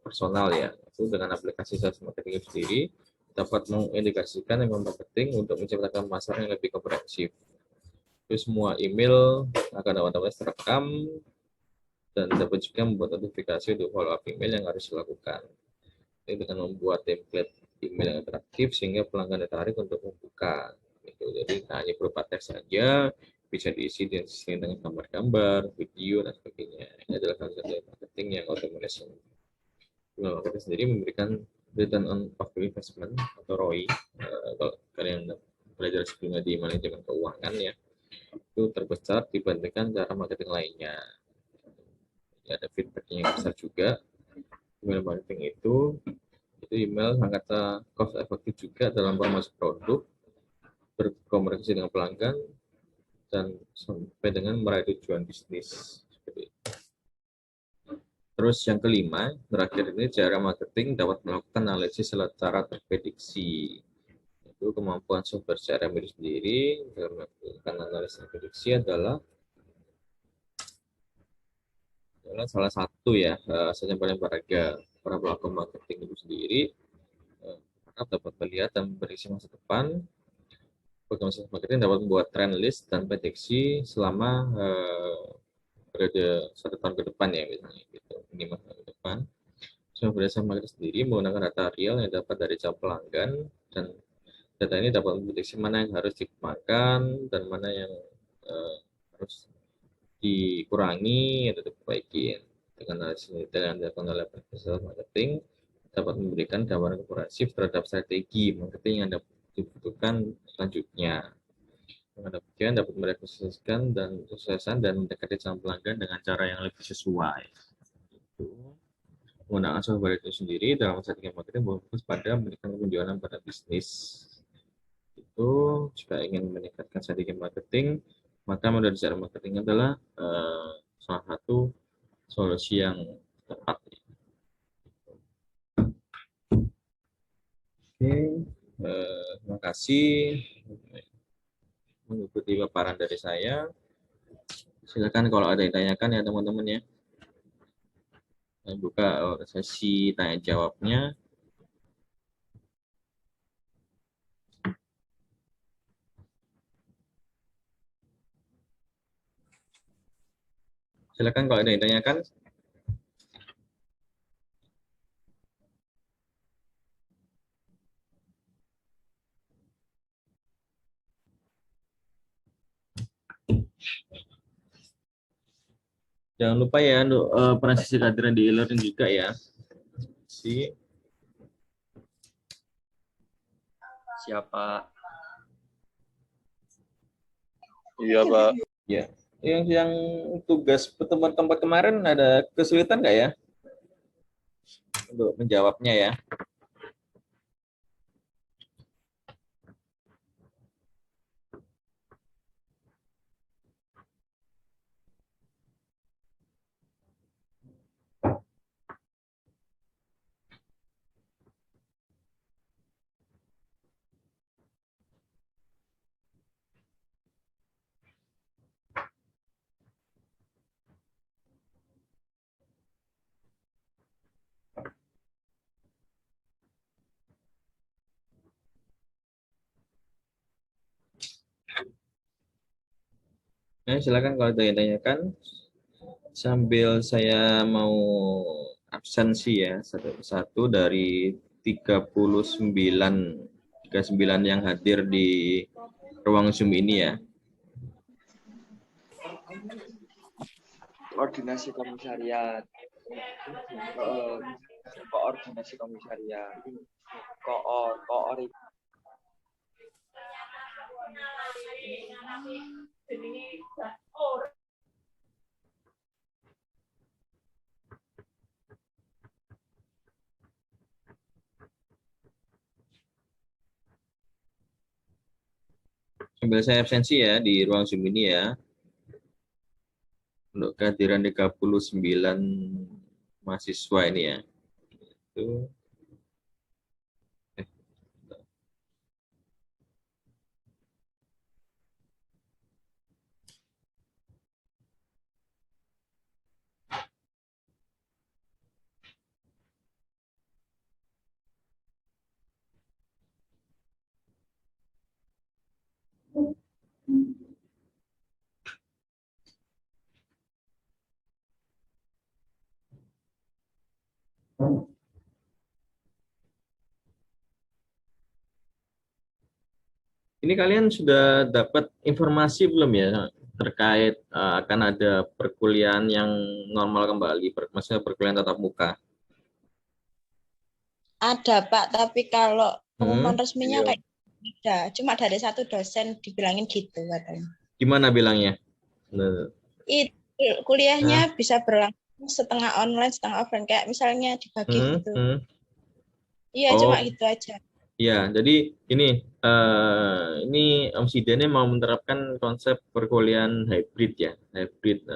personal ya, itu dengan aplikasi sales marketing itu sendiri dapat mengindikasikan email marketing untuk menciptakan pemasaran yang lebih komprehensif. Terus semua email akan otomatis terekam dan dapat juga membuat notifikasi untuk follow up email yang harus dilakukan. Ini dengan membuat template email yang interaktif sehingga pelanggan tertarik untuk membuka. Gitu. Jadi hanya berupa teks saja, bisa diisi dengan gambar-gambar, video, dan sebagainya. Ini adalah salah satu marketing yang automation. Marketing sendiri memberikan return on investment atau ROI. Kalau kalian belajar sebelumnya di manajemen keuangan ya, itu terbesar dibandingkan cara marketing lainnya. Ya, ada feedback yang besar juga. Email marketing itu email sangat cost efektif juga dalam promosi produk, berkomunikasi dengan pelanggan, dan sampai dengan meraih tujuan bisnis. Terus yang kelima, terakhir ini cara marketing dapat melakukan analisis secara terprediksi. Itu kemampuan software CRM itu sendiri dalam melakukan analisis prediksi adalah salah satu ya saja paling berharga para pelaku marketing itu sendiri dapat melihat dan berisi masa depan. Program marketing dapat membuat trend list dan prediksi selama periode 1 tahun ke depan ya misalnya gitu, minimal tahun ke depan. So, berdasarkan marketing sendiri menggunakan data real yang dapat dari calon pelanggan, dan data ini dapat memprediksi mana yang harus dikembangkan dan mana yang harus dikurangi atau diperbaiki. Dengan analisis detail yang dilakukan oleh profesional marketing dapat memberikan gambaran komprehensif terhadap strategi marketing yang dapat dibutuhkan selanjutnya. Dengan demikian dapat merepresentasikan dan suksesan dan mendekati calon pelanggan dengan cara yang lebih sesuai. Penggunaan software itu sendiri dalam strategi marketing berfokus pada meningkatkan penjualan pada bisnis. Itu jika ingin meningkatkan strategi marketing, maka metode cara marketing adalah salah satu solusi yang tepat. Oke, terima kasih mengikuti paparan dari saya. Silakan kalau ada yang tanyakan ya teman-teman ya. Saya buka sesi tanya jawabnya. Silakan kalau ada yang tanyakan. Jangan lupa ya untuk proses kehadiran di e-learning juga ya. Siapa? Iya, Pak. Ya. Yang tugas pertemuan tempat kemarin ada kesulitan nggak ya untuk menjawabnya ya? Silakan kalau ada yang tanyakan sambil saya mau absensi ya satu persatu dari 39 39 yang hadir di ruang Zoom ini ya. Koordinasi komisariat. Eh, koordinasi komisariat. Koor. Sambil saya absensi ya di ruang Zoom ini ya. Untuk kehadiran 39 mahasiswa ini ya. Itu. Ini kalian sudah dapat informasi belum ya terkait akan ada perkuliahan yang normal kembali, maksudnya perkuliahan tatap muka? Ada Pak, tapi kalau pengumuman resminya Iya. kayak tidak. Cuma dari satu dosen dibilangin gitu katanya. Gimana bilangnya? Nah, Kuliahnya bisa berlangsung setengah online, setengah offline. Kayak misalnya dibagi gitu. Iya, cuma Oh, gitu aja. ya, jadi ini Om Sida ini mau menerapkan konsep perkuliahan hybrid ya, hybrid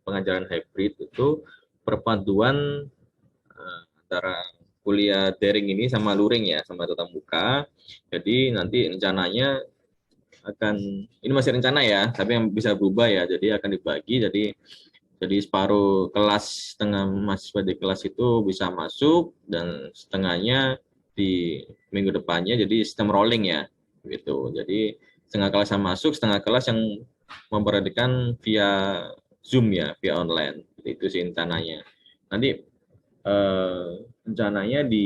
pengajaran hybrid itu perpaduan antara kuliah daring ini sama luring ya, sama tatap muka. Jadi nanti rencananya akan ini masih rencana ya, tapi yang bisa berubah ya. Jadi akan dibagi jadi separuh kelas, setengah mahasiswa di kelas itu bisa masuk dan setengahnya di minggu depannya jadi sistem rolling ya gitu. Jadi setengah kelas yang masuk, setengah kelas yang memperhatikan via Zoom ya, via online. Itu sih rencananya. Nanti rencananya di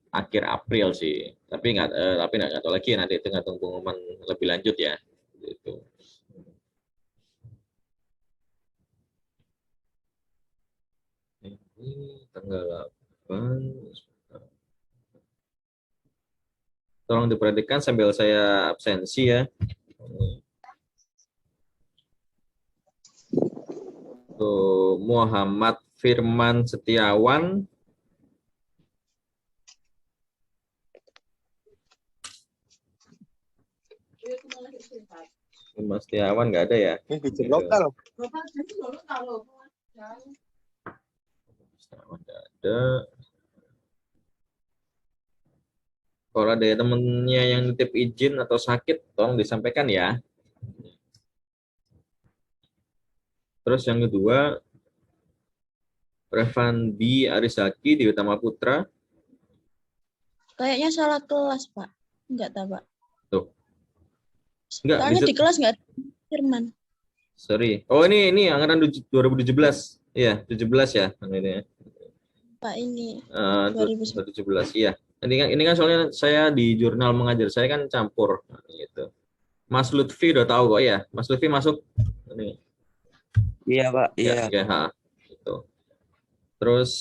akhir April sih. Tapi nggak tahu lagi nanti tergantung pengumuman lebih lanjut ya. Gitu. Ini tanggal 8. Tolong diperhatikan sambil saya absensi ya. Tuh, Muhammad Firman Setiawan. Firman Setiawan nggak ada ya? Ini bikin lokal. Setiawan nggak ada. Kalau ada temennya yang nitip izin atau sakit, tolong disampaikan ya. Terus yang kedua, Revandi Arisaki di Utama Putra. Kayaknya salah kelas, Pak. Enggak tahu, Pak. Tuh. Enggak, Soalnya di kelas enggak ada Firman. sorry. Oh, ini anggaran 2017. Iya, 17 ya. Ini ya. Pak ini 2017. Iya. Ini kan soalnya saya di jurnal mengajar saya kan campur gitu. Mas Lutfi udah tahu kok ya. Mas Lutfi masuk ini. Iya, Pak. Ya, Iya. ya, gitu. Terus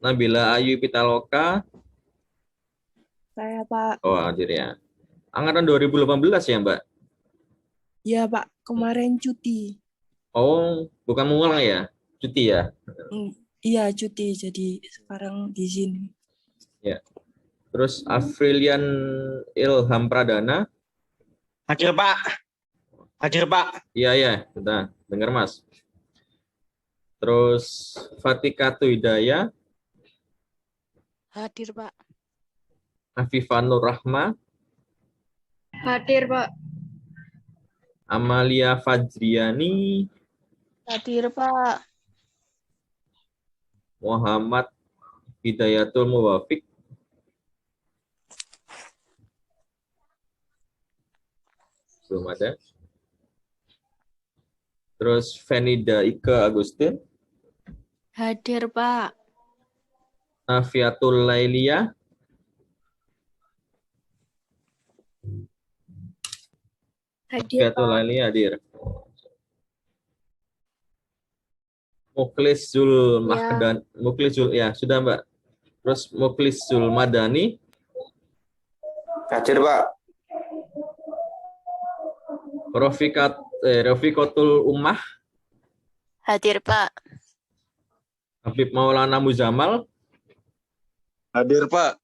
Nabila Ayu Pitaloka. Saya, Pak. Oh, hadir ya. Angkatan 2018 ya, Mbak? Iya, Pak. Kemarin cuti. Oh, bukan mengulang ya? Cuti ya? Iya, cuti. Jadi sekarang di sini. Ya. Terus Afrilian Ilham Pradana. Hadir, Pak. Hadir, Pak. Iya, iya. Kita dengar, Mas. Terus Fatika Hidayah. Hadir, Pak. Afifah Nur Rahma. Hadir, Pak. Amalia Fajriani. Hadir, Pak. Muhammad Hidayatul Muwafiq. Belum ada. Terus Fenida Ike Agustin, Hadir, Pak. Nafiatul Lailia, Hadir, Nafiatul Pak. Lailia hadir. Muklis Zul Ya. Mahdan, Muklis Zul ya sudah Mbak. Terus Muklis Zul Madani, Hadir, Pak. Rofikotul Ummah, Hadir, Pak. Habib Maulana Muzamal, Hadir, Pak.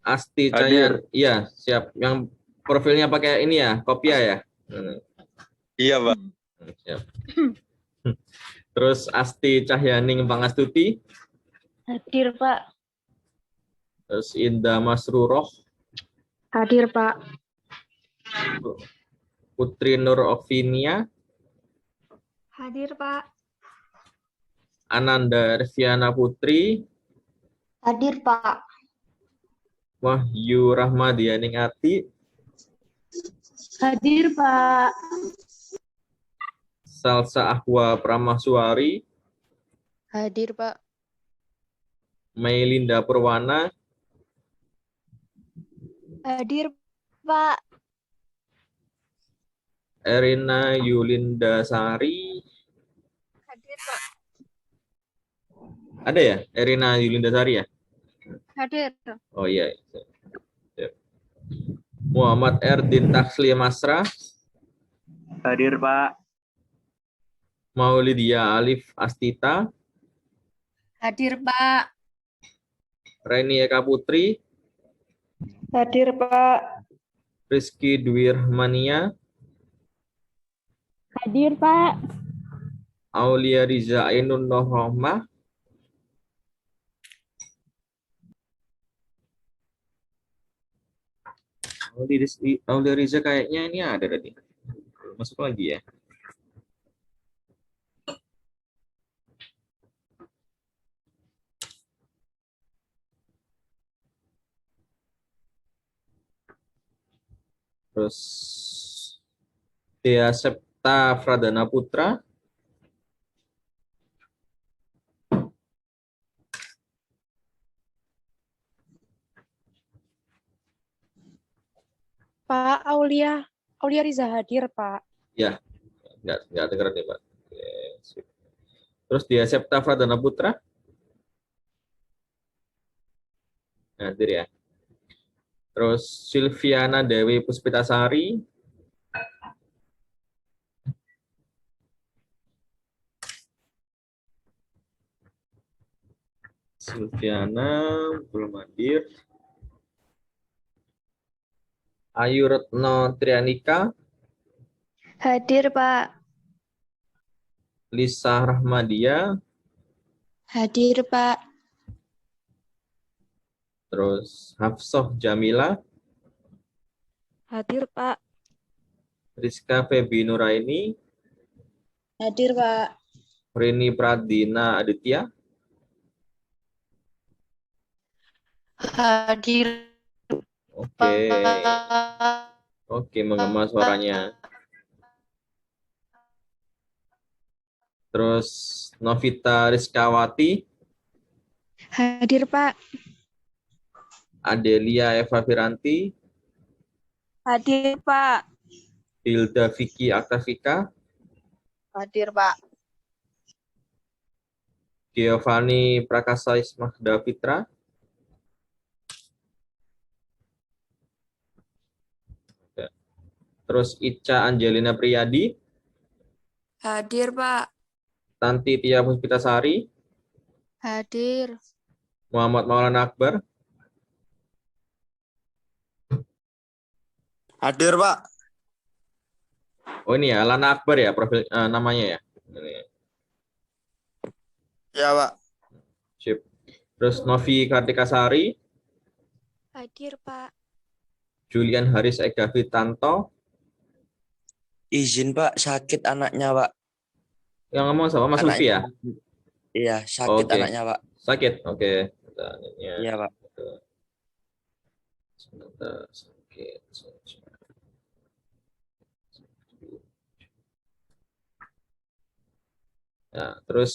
Asti Hadir. Cahyan, iya siap. Yang profilnya pakai ini ya, Kopia ya. Iya, Pak. Siap. Terus Asti Cahyaning Pangastuti, Hadir, Pak. terus Indah Masruroh, Hadir, Pak. Putri Nur Ovinia, Hadir, Pak. Ananda Reviana Putri, Hadir, Pak. Wahyu Rahmadianingati, Hadir, Pak. Salsa Ahwa Pramahsuari, Hadir, Pak. Meilinda Purwana, Hadir, Pak. Erina Yulinda Sari. Hadir, Pak. Ada ya? Erina Yulinda Sari ya? Hadir. Oh iya. Siap. Muhammad Erdin Taksli Masra, Hadir, Pak. Maulidia Alif Astita, Hadir, Pak. Reni Eka Putri, Hadir, Pak. Rizky Dwi Rahmania, Hadir, Pak. Aulia Riza Ainun Nur Rohmah, Aulia Riza kayaknya ini ada tadi. Masuk lagi ya. Terus Dea Septa Pradana Putra, Pak Aulia. Aulia Riza hadir, Pak. ya nggak dengar nih Pak. Oke, sip. Terus Dea Septa Pradana Putra, hadir ya. Terus Silviana Dewi Puspitasari, Silviana belum hadir. Ayu Retno Trianika, Hadir, Pak. Lisa Rahmadia, Hadir, Pak. terus Hafsoh Jamila, Hadir, Pak. Rizka Febi Nuraini, Hadir, Pak. Rini Pradina Aditya, Hadir, oke, oke menggema suaranya. Terus Novita Rizkawati, Hadir, Pak. Adelia Eva Firanti, Hadir, Pak. Hilda Vicky Aktafika, Hadir, Pak. Giovanni Prakasa Ismahda Fitra, terus Ica Angelina Priyadi, Hadir, Pak. Tanti Tia Puspitasari, Hadir. Muhammad Maulana Akbar, Hadir, Pak. oh ini ya Lana Akbar ya profil namanya ya. Ini. Ya, Pak. Sip. Terus Novi Kartikasari, Hadir, Pak. Julian Haris Ega Fitanto, Izin, Pak, sakit anaknya, Pak. yang ngomong sama Mas Lutfi ya? Iya, sakit Oke. anaknya, Pak. Sakit, oke. Iya, Pak. Sebentar, sakit. Nah, terus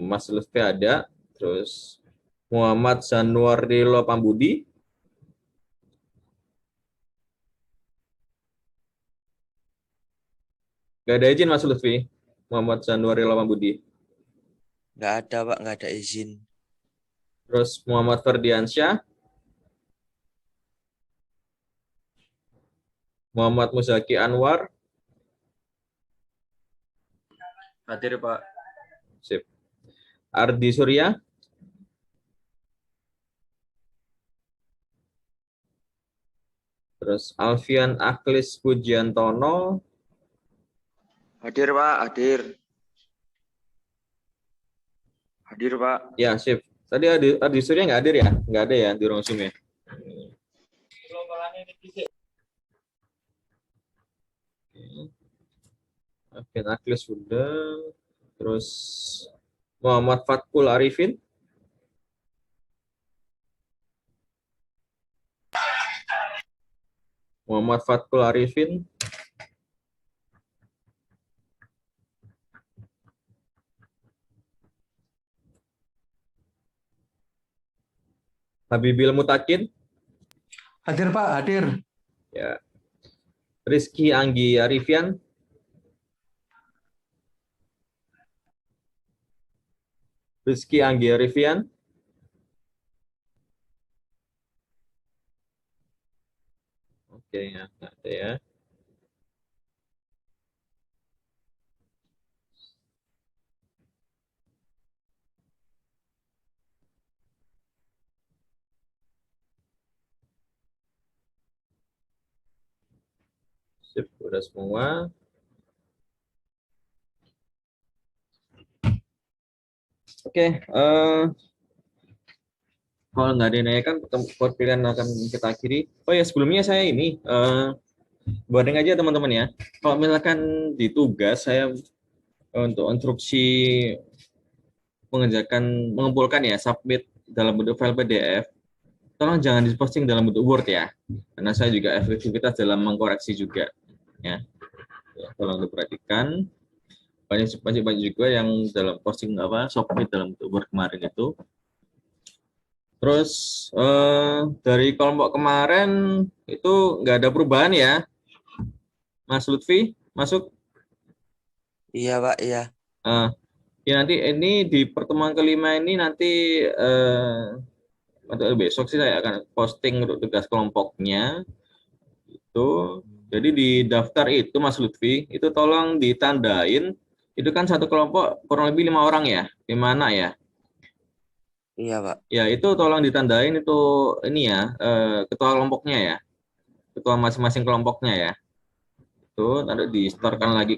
Mas Lutfi ada, terus Muhammad Zanuarilo Pambudi. Gak ada izin Mas Lutfi. Muhammad Zanuarilo Pambudi. Nggak ada, Pak. Nggak ada izin. Terus Muhammad Ferdiansyah. Muhammad Muzaki Anwar. Hadir, Pak. Sip. Ardi Surya. Terus Alfian Aklis Pujiantono. Hadir, Pak. Hadir. Hadir, Pak. Ya, sip. Tadi Ardi Surya nggak hadir ya? Nggak ada ya di ruang Zoom ya? Alfian Aklis sudah. Terus Muhammad Fatkul Arifin. Muhammad Fatkul Arifin. Habibil Mutakin. Hadir, Pak. Hadir. Ya. Rizky Anggi Arifian. Rizky Anggi Arifian. Oke, ya, ada ya. Sip, udah semua. Oke, kalau nggak ada yang nanya kan pilihan akan kita akhiri. Oh ya, sebelumnya saya ini boarding aja teman-teman ya. Kalau misalkan di tugas saya untuk instruksi mengumpulkan ya, submit dalam bentuk file PDF, tolong jangan diposting dalam bentuk Word ya, karena saya juga efektivitas dalam mengkoreksi juga ya. Tolong diperhatikan. Banyak juga yang dalam posting submit dalam bentuk Word kemarin itu. Terus dari kelompok kemarin itu nggak ada perubahan ya, Mas Lutfi masuk? Iya, Pak. Iya. Ya nanti ini di pertemuan kelima ini nanti untuk besok sih saya akan posting untuk tugas kelompoknya itu. Jadi di daftar itu Mas Lutfi itu tolong ditandain itu kan satu kelompok kurang lebih 5 orang ya, 5 anak ya. Iya, Pak. Ya itu tolong ditandain itu ini ya ketua kelompoknya ya, ketua masing-masing kelompoknya ya. Itu nanti di-storekan lagi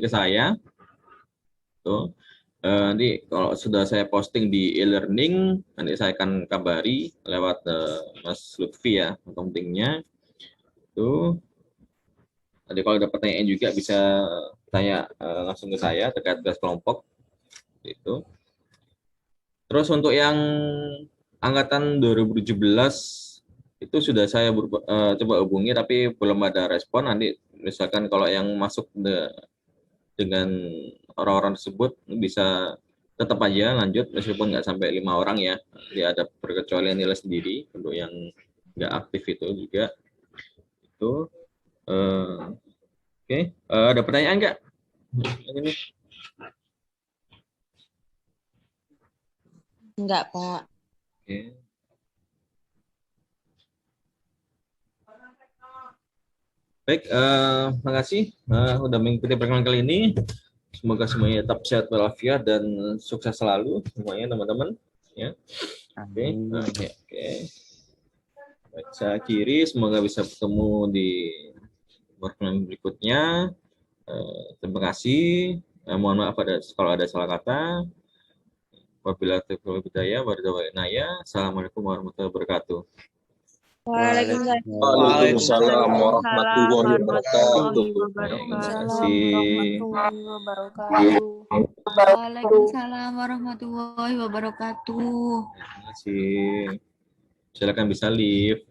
ke saya. Tuh. Nanti kalau sudah saya posting di e-learning, nanti saya akan kabari lewat Mas Lutfi ya, pentingnya. Itu. Nanti kalau ada pertanyaan juga bisa tanya langsung ke saya terkait tugas kelompok. Itu. Terus untuk yang angkatan 2017 itu sudah saya coba hubungi tapi belum ada respon. Nanti misalkan kalau yang masuk dengan orang-orang tersebut bisa tetap aja lanjut meskipun nggak sampai 5 orang ya. Dia ada perkecualian nilai sendiri untuk yang nggak aktif itu juga. Itu oke. Ada pertanyaan nggak? Ini. Enggak, Pak. Oke. Baik, makasih udah mengikuti pertemuan kali ini. Semoga semuanya tetap sehat walafiat dan sukses selalu semuanya teman-teman. Ya. Oke. Baik, saya akhiri. Semoga bisa bertemu di pertemuan berikutnya. Terima kasih. Mohon maaf kalau ada salah kata. Wabillahi taufiq wal hidayah. Assalamualaikum warahmatullahi wabarakatuh. Waalaikumsalam warahmatullahi wabarakatuh. Waalaikumsalam warahmatullahi wabarakatuh. Terima kasih. Silakan bisa live.